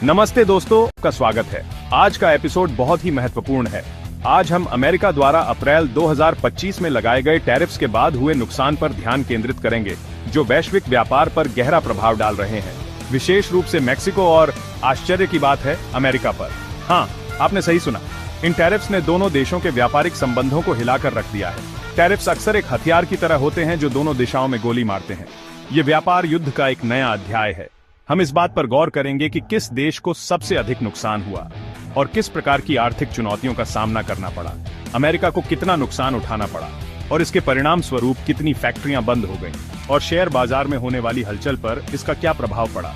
नमस्ते दोस्तों, का स्वागत है। आज का एपिसोड बहुत ही महत्वपूर्ण है। आज हम अमेरिका द्वारा अप्रैल 2025 में लगाए गए टैरिफ्स के बाद हुए नुकसान पर ध्यान केंद्रित करेंगे, जो वैश्विक व्यापार पर गहरा प्रभाव डाल रहे हैं, विशेष रूप से मेक्सिको और आश्चर्य की बात है अमेरिका पर। हाँ, आपने सही सुना। इन टैरिफ्स ने दोनों देशों के व्यापारिक संबंधों को हिलाकर रख दिया है। टैरिफ्स अक्सर एक हथियार की तरह होते हैं जो दोनों दिशाओं में गोली मारते हैं। ये व्यापार युद्ध का एक नया अध्याय है। हम इस बात पर गौर करेंगे कि किस देश को सबसे अधिक नुकसान हुआ और किस प्रकार की आर्थिक चुनौतियों का सामना करना पड़ा, अमेरिका को कितना नुकसान उठाना पड़ा और इसके परिणाम स्वरूप कितनी फैक्ट्रियां बंद हो गईं और शेयर बाजार में होने वाली हलचल पर इसका क्या प्रभाव पड़ा।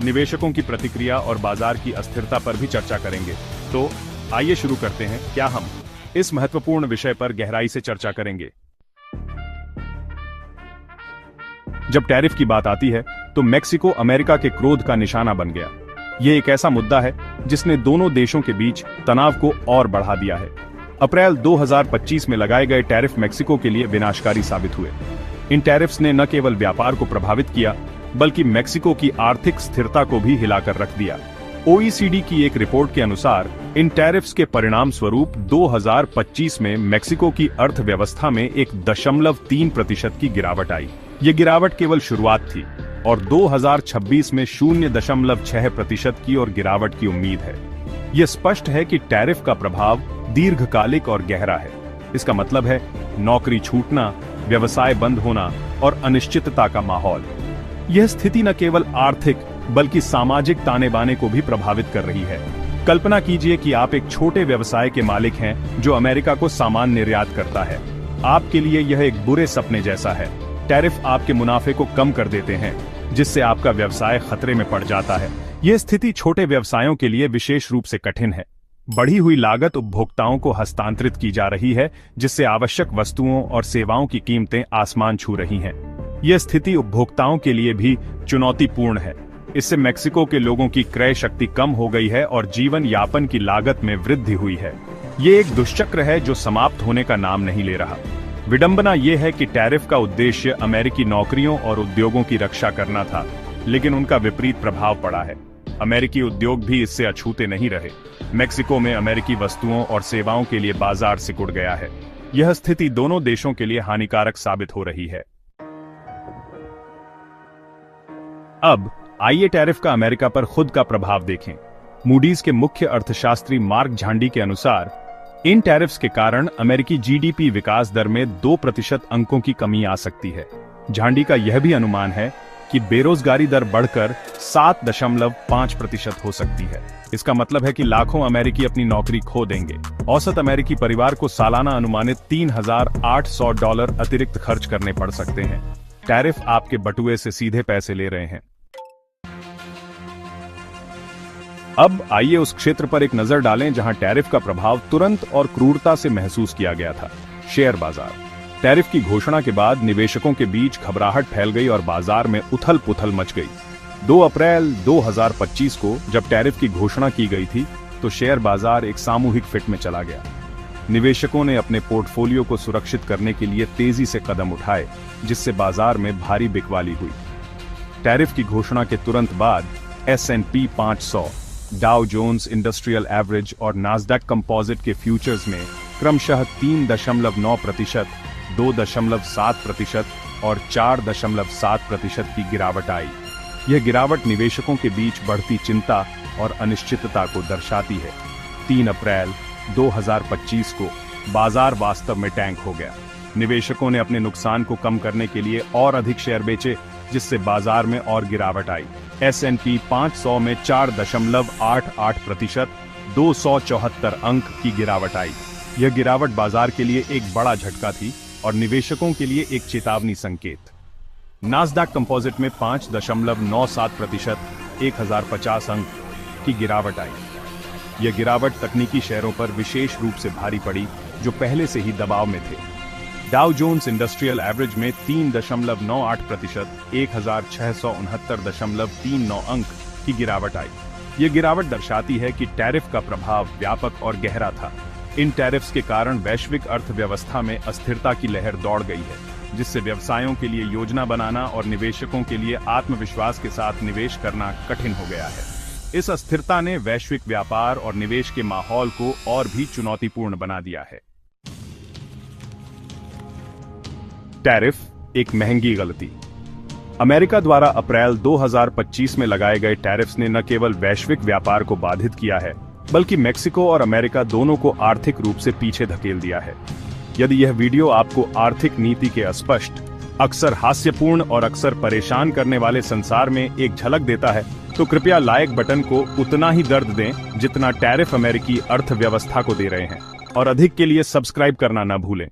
निवेशकों की प्रतिक्रिया और बाजार की अस्थिरता पर भी चर्चा करेंगे। तो आइए शुरू करते हैं। क्या हम इस महत्वपूर्ण विषय पर गहराई से चर्चा करेंगे। जब टैरिफ की बात आती है तो मेक्सिको अमेरिका के क्रोध का निशाना बन गया। ये एक ऐसा मुद्दा है जिसने दोनों देशों के बीच तनाव को और बढ़ा दिया है। अप्रैल 2025 में लगाए गए टैरिफ मेक्सिको के लिए विनाशकारी साबित हुए। इन टैरिफ्स ने न केवल व्यापार को प्रभावित किया, बल्कि मेक्सिको की आर्थिक स्थिरता को भी हिलाकर रख दिया। OECD की एक रिपोर्ट के अनुसार इन टैरिफ्स के परिणाम स्वरूप 2025 में मेक्सिको की अर्थव्यवस्था में 1.3% की गिरावट आई। ये गिरावट केवल शुरुआत थी और 2026 में 0.6% की और गिरावट की उम्मीद है। ये स्पष्ट है कि टैरिफ का प्रभाव दीर्घकालिक और गहरा है। इसका मतलब है नौकरी छूटना, व्यवसाय बंद होना और अनिश्चितता का माहौल। यह स्थिति न केवल आर्थिक बल्कि सामाजिक ताने बाने को भी प्रभावित कर रही है। कल्पना कीजिए कि आप एक छोटे व्यवसाय के मालिक हैं जो अमेरिका को सामान निर्यात करता है। आपके लिए यह एक बुरे सपने जैसा है। टैरिफ आपके मुनाफे को कम कर देते हैं, जिससे आपका व्यवसाय खतरे में पड़ जाता है। यह स्थिति छोटे व्यवसायों के लिए विशेष रूप से कठिन है। बढ़ी हुई लागत उपभोक्ताओं को हस्तांतरित की जा रही है, जिससे आवश्यक वस्तुओं और सेवाओं की कीमतें आसमान छू रही हैं। यह स्थिति उपभोक्ताओं के लिए भी चुनौतीपूर्ण है। इससे मेक्सिको के लोगों की क्रय शक्ति कम हो गई है और जीवन यापन की लागत में वृद्धि हुई है। ये एक दुष्चक्र है जो समाप्त होने का नाम नहीं ले रहा। विडंबना यह है कि टैरिफ का उद्देश्य अमेरिकी नौकरियों और उद्योगों की रक्षा करना था, लेकिन उनका विपरीत प्रभाव पड़ा है। अमेरिकी उद्योग भी इससे अछूते नहीं रहे। मेक्सिको में अमेरिकी वस्तुओं और सेवाओं के लिए बाजार सिकुड़ गया है। यह स्थिति दोनों देशों के लिए हानिकारक साबित हो रही है। अब आइए टैरिफ का अमेरिका पर खुद का प्रभाव देखें। मूडीज के मुख्य अर्थशास्त्री मार्क झांडी के अनुसार इन टैरिफ्स के कारण अमेरिकी जीडीपी विकास दर में 2% अंकों की कमी आ सकती है। झांडी का यह भी अनुमान है कि बेरोजगारी दर बढ़कर 7.5% हो सकती है। इसका मतलब है कि लाखों अमेरिकी अपनी नौकरी खो देंगे। औसत अमेरिकी परिवार को सालाना अनुमानित $3,800 अतिरिक्त खर्च करने पड़ सकते हैं। टैरिफ आपके बटुए से सीधे पैसे ले रहे हैं। अब आइए उस क्षेत्र पर एक नजर डालें जहां टैरिफ का प्रभाव तुरंत और क्रूरता से महसूस किया गया था, शेयर बाजार। टैरिफ की घोषणा के बाद निवेशकों के बीच घबराहट फैल गई और बाजार में उथल-पुथल मच गई। 2 अप्रैल 2025 को जब टैरिफ की घोषणा की गई थी तो शेयर बाजार एक सामूहिक फिट में चला गया। निवेशकों ने अपने पोर्टफोलियो को सुरक्षित करने के लिए तेजी से कदम उठाए, जिससे बाजार में भारी बिकवाली हुई। टैरिफ की घोषणा के तुरंत बाद S&P 500, Dow Jones Industrial Average और नास्डैक कंपोजिट के फ्यूचर्स में क्रमशः 3.9%, 2.7% और 4.7% की गिरावट आई। यह गिरावट निवेशकों के बीच बढ़ती चिंता और अनिश्चितता को दर्शाती है। 3 अप्रैल 2025 को बाजार वास्तव में टैंक हो गया। निवेशकों ने अपने नुकसान को कम करने के लिए और अधिक शेयर बेचे, जिससे बाजार में और गिरावट आई। S&P 500 में 4.88%, 274 अंक की गिरावट आई। यह गिरावट बाजार के लिए एक बड़ा झटका थी और निवेशकों के लिए एक चेतावनी संकेत। नास्डैक कंपोजिट में 5.97%, 1050 अंक की गिरावट आई। यह गिरावट तकनीकी शेयरों पर विशेष रूप से भारी पड़ी, जो पहले से ही दबाव में थे। डाउ जोन्स इंडस्ट्रियल एवरेज में 3.98%, 1669.39 अंक की गिरावट आई। यह गिरावट दर्शाती है कि टैरिफ का प्रभाव व्यापक और गहरा था। इन टैरिफ्स के कारण वैश्विक अर्थव्यवस्था में अस्थिरता की लहर दौड़ गई है, जिससे व्यवसायों के लिए योजना बनाना और निवेशकों के लिए आत्मविश्वास के साथ निवेश करना कठिन हो गया है। इस अस्थिरता ने वैश्विक व्यापार और निवेश के माहौल को और भी चुनौतीपूर्ण बना दिया है। टैरिफ एक महंगी गलती। अमेरिका द्वारा अप्रैल 2025 में लगाए गए टैरिफ्स ने न केवल वैश्विक व्यापार को बाधित किया है, बल्कि मेक्सिको और अमेरिका दोनों को आर्थिक रूप से पीछे धकेल दिया है। यदि यह वीडियो आपको आर्थिक नीति के अस्पष्ट, अक्सर हास्यपूर्ण और अक्सर परेशान करने वाले संसार में एक झलक देता है, तो कृपया लाइक बटन को उतना ही दर्द दें जितना टैरिफ अमेरिकी अर्थव्यवस्था को दे रहे हैं, और अधिक के लिए सब्सक्राइब करना न भूलें।